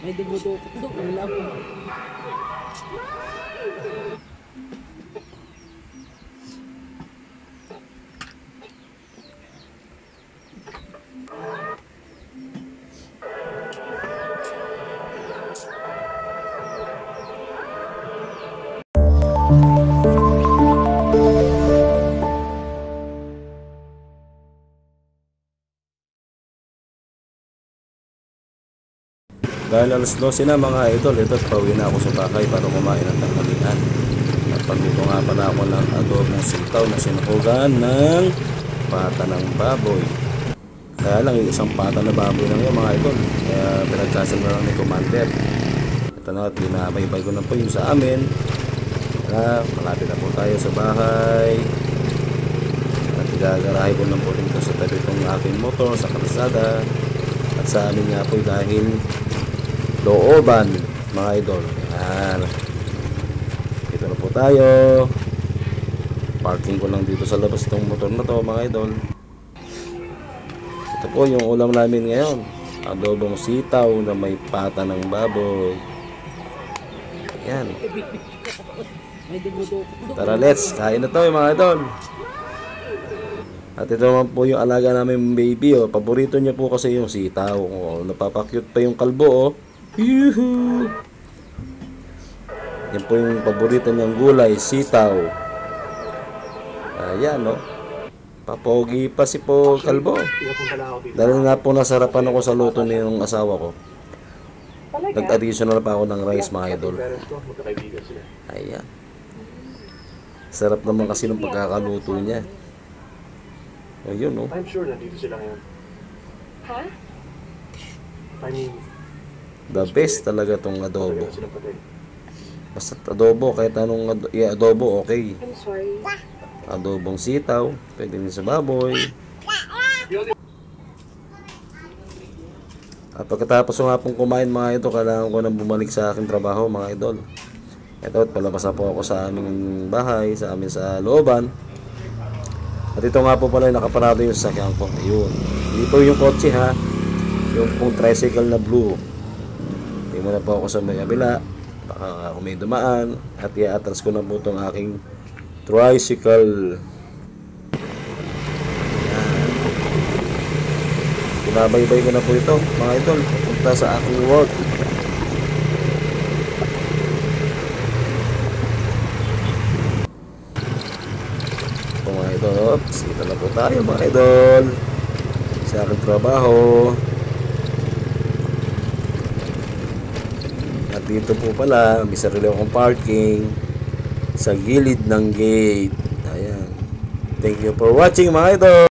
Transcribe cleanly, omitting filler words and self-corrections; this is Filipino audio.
May dumudo ko lang. Dahil alas 12 na mga idol, ito pauwi na ako sa bahay para kumain ng tanghalian. At pagluto nga pala ako ng adobong sitaw na sinukugan ng pata ng baboy. Kaya lang yung isang pata na baboy lang yun mga idol. Kaya pinagsasin na lang ni Commander. Ito na at binabaybay ko na po yung sa amin. Malapit na po tayo sa bahay. At igagarahe ko na po rin sa tabi itong aking motor sa kalsada. At sa amin nga po dahil looban mga idol. Yan. Dito na po tayo. Parking ko lang dito sa labas itong motor na to mga idol. Ito po yung ulam namin ngayon. Adobong sitaw na may pata ng baboy. Yan. Tara let's kain na to mga idol. At ito naman po yung alaga namin baby. Paborito niya po kasi yung sitaw. Napapakyut pa yung kalbo. Yuhu! Yan po yung paborito niyang gulay, sitaw. Ayan, no? Papogi pa si po kalbo. Dahil nga po nasarapan ako sa luto niyong asawa ko. Nag-additional pa ako ng rice, mga idol. Ayan. Sarap naman kasi ng pagkakaluto niya. Ayun, no? I'm sure nandito sila ngayon. Ha? I mean, the best talaga tong adobo. Basta adobo, kahit anong adobo, okay. I'm sorry. Adobong sitaw, pwede din sa baboy. At pagkatapos nga pong kumain mga ito, kailangan ko nang bumalik sa aking trabaho mga idol. Ito, palabas na po ako sa aming bahay, sa amin sa looban. At ito nga po pala yung nakaparado yung sasakyan ko. Ayun. Hindi po yung kotse ha. Yung pong tricycle na blue. Hindi mo na po ako sa may kabila. Baka ako may dumaan. At i-atras ko na po itong aking tricycle. Ayan. Binabaybay ko na po ito mga idol. Punta sa aking work. Mga idol, oops, dito na po tayo mga idol sa aking trabaho. At dito po pala may sarili akong parking sa gilid ng gate. Ayan. Thank you for watching mga idol.